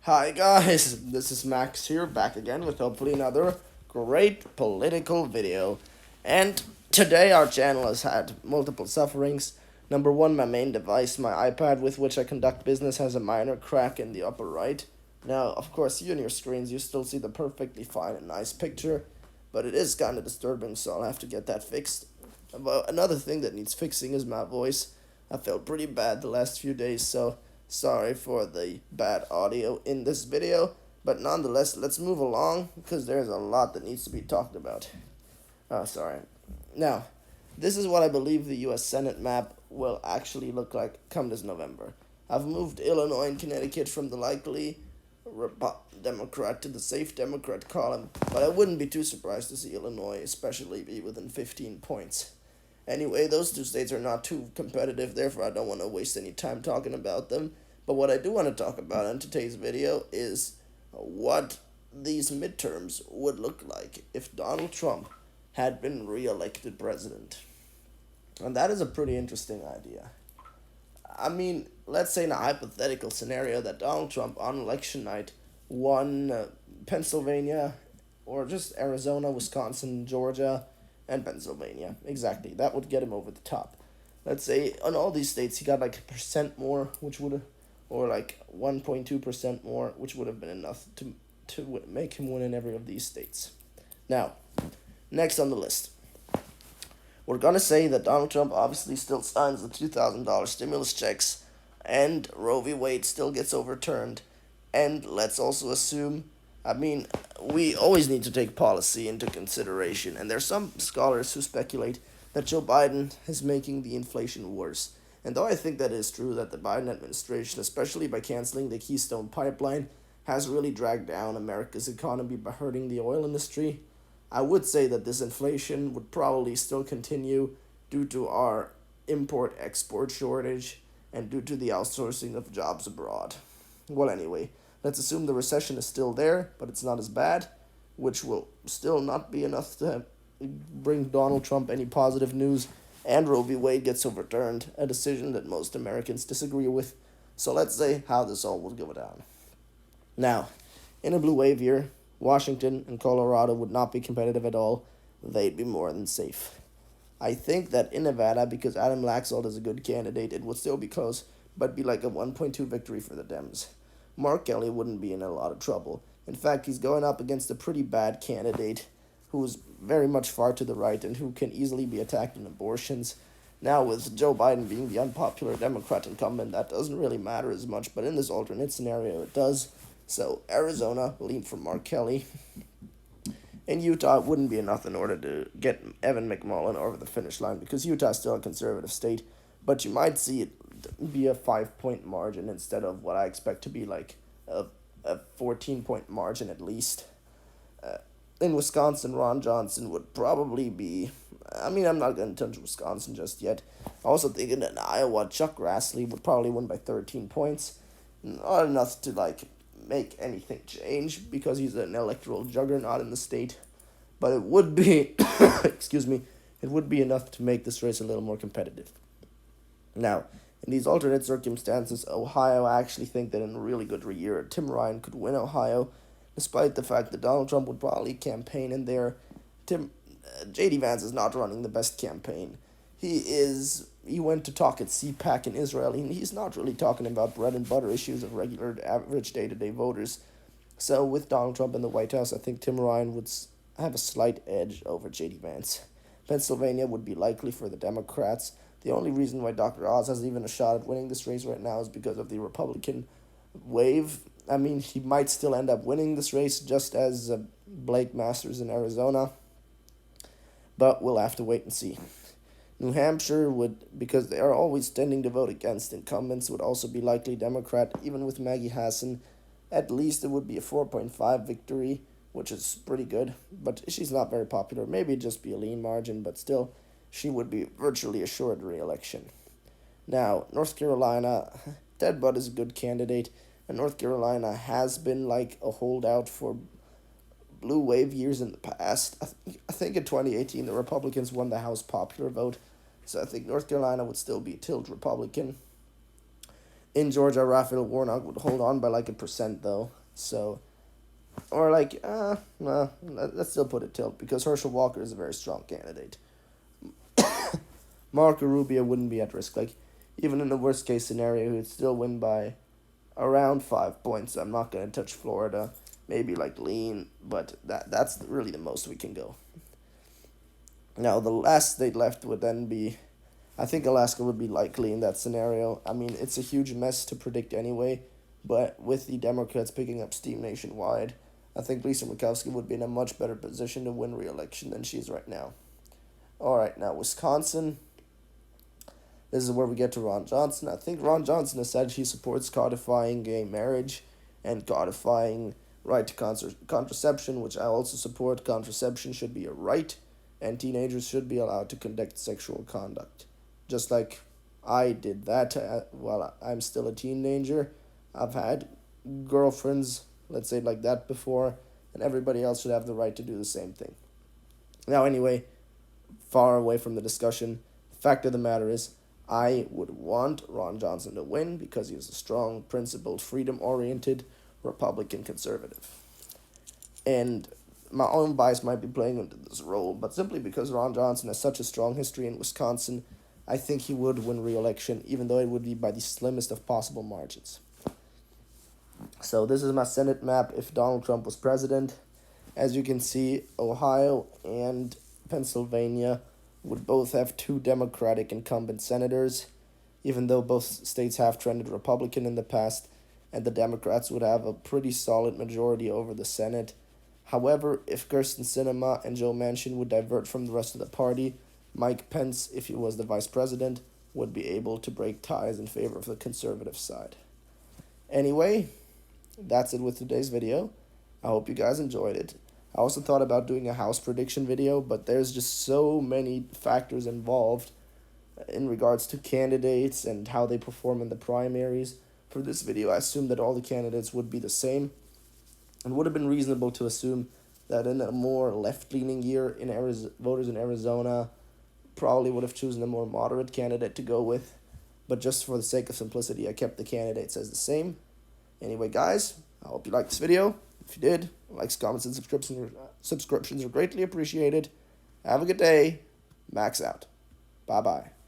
Hi guys, this is Max here, back again with hopefully another great political video. And today our channel has had multiple sufferings. Number one, my main device, my iPad with which I conduct business, has a minor crack in the upper right. Now, of course, you on your screens, you still see the perfectly fine and nice picture, but it is kind of disturbing, so I'll have to get that fixed. But another thing that needs fixing is my voice. I felt pretty bad the last few days, so sorry for the bad audio in this video, but nonetheless, let's move along because there's a lot that needs to be talked about. Oh, sorry. Now, this is what I believe the U.S. Senate map will actually look like come this November. I've moved Illinois and Connecticut from the likely Democrat to the safe Democrat column, but I wouldn't be too surprised to see Illinois especially be within 15 points. Anyway, those two states are not too competitive, therefore I don't want to waste any time talking about them. But what I do want to talk about in today's video is what these midterms would look like if Donald Trump had been re-elected president. And that is a pretty interesting idea. I mean, let's say in a hypothetical scenario that Donald Trump on election night won Pennsylvania or just Arizona, Wisconsin, Georgia, and Pennsylvania. Exactly. That would get him over the top. Let's say on all these states he got like a percent more, which would, or like 1.2% more, which would have been enough to make him win in every of these states. Now, next on the list, we're gonna say that Donald Trump obviously still signs the $2,000 stimulus checks, and Roe v. Wade still gets overturned, and let's also assume, I mean, we always need to take policy into consideration, and there's some scholars who speculate that Joe Biden is making the inflation worse. And though I think that is true, that the Biden administration, especially by canceling the Keystone Pipeline, has really dragged down America's economy by hurting the oil industry, I would say that this inflation would probably still continue due to our import export shortage and due to the outsourcing of jobs abroad. Well, anyway, let's assume the recession is still there, but it's not as bad, which will still not be enough to bring Donald Trump any positive news, and Roe v. Wade gets overturned, a decision that most Americans disagree with. So let's say how this all would go down. Now, in a blue wave year, Washington and Colorado would not be competitive at all. They'd be more than safe. I think that in Nevada, because Adam Laxalt is a good candidate, it would still be close, but be like a 1.2 victory for the Dems. Mark Kelly wouldn't be in a lot of trouble. In fact, he's going up against a pretty bad candidate who's very much far to the right and who can easily be attacked in abortions. Now, with Joe Biden being the unpopular Democrat incumbent, that doesn't really matter as much, but in this alternate scenario, it does. So, Arizona, lean for Mark Kelly. In Utah, it wouldn't be enough in order to get Evan McMullin over the finish line because Utah is still a conservative state, but you might see it be a 5 point margin instead of what I expect to be like a 14 point margin at least. In Wisconsin, Ron Johnson would probably be. I mean, I'm not going to touch Wisconsin just yet. Also thinking in Iowa, Chuck Grassley would probably win by 13 points. Not enough to, like, make anything change because he's an electoral juggernaut in the state. But it would be, excuse me, it would be enough to make this race a little more competitive. Now, in these alternate circumstances, Ohio, I actually think that in a really good year, Tim Ryan could win Ohio, despite the fact that Donald Trump would probably campaign in there. J.D. Vance is not running the best campaign. He went to talk at CPAC in Israel, and he's not really talking about bread and butter issues of regular, average day-to-day voters. So with Donald Trump in the White House, I think Tim Ryan would have a slight edge over J.D. Vance. Pennsylvania would be likely for the Democrats. The only reason why Dr. Oz has even a shot at winning this race right now is because of the Republican wave. I mean, he might still end up winning this race, just as Blake Masters in Arizona, but we'll have to wait and see. New Hampshire would, because they are always tending to vote against incumbents, would also be likely Democrat, even with Maggie Hassan. At least it would be a 4.5 victory, which is pretty good, but she's not very popular. Maybe it'd just be a lean margin, but still, she would be virtually assured re-election. Now, North Carolina, Ted Budd is a good candidate, and North Carolina has been like a holdout for blue wave years in the past. I think in 2018 the Republicans won the House popular vote, so I think North Carolina would still be tilt Republican. In Georgia, Raphael Warnock would hold on by like 1% though. So, or like, no, let's still put it tilt because Herschel Walker is a very strong candidate. Marco Rubio wouldn't be at risk. Like, even in the worst case scenario, he'd still win by around 5 points. I'm not gonna touch Florida. Maybe like lean, but that's really the most we can go. Now the last state left would then be, I think Alaska would be likely in that scenario. I mean, it's a huge mess to predict anyway, but with the Democrats picking up steam nationwide, I think Lisa Murkowski would be in a much better position to win re-election than she is right now. Alright, now Wisconsin. This is where we get to Ron Johnson. I think Ron Johnson has said he supports codifying gay marriage and codifying right to contraception, which I also support. Contraception should be a right, and teenagers should be allowed to conduct sexual conduct. Just like I did that while I'm still a teenager. I've had girlfriends, let's say like that before, and everybody else should have the right to do the same thing. Now, anyway, far away from the discussion, the fact of the matter is, I would want Ron Johnson to win because he is a strong, principled, freedom-oriented Republican conservative. And my own bias might be playing into this role, but simply because Ron Johnson has such a strong history in Wisconsin, I think he would win re-election, even though it would be by the slimmest of possible margins. So this is my Senate map if Donald Trump was president. As you can see, Ohio and Pennsylvania would both have 2 Democratic incumbent senators, even though both states have trended Republican in the past, and the Democrats would have a pretty solid majority over the Senate. However, if Kyrsten Sinema and Joe Manchin would divert from the rest of the party, Mike Pence, if he was the vice president, would be able to break ties in favor of the conservative side. Anyway, that's it with today's video. I hope you guys enjoyed it. I also thought about doing a house prediction video, but there's just so many factors involved in regards to candidates and how they perform in the primaries. For this video, I assumed that all the candidates would be the same, and would have been reasonable to assume that in a more left-leaning year, voters in Arizona probably would have chosen a more moderate candidate to go with, but just for the sake of simplicity, I kept the candidates as the same. Anyway, guys, I hope you liked this video. If you did, likes, comments, and subscriptions are greatly appreciated. Have a good day. Max out. Bye-bye.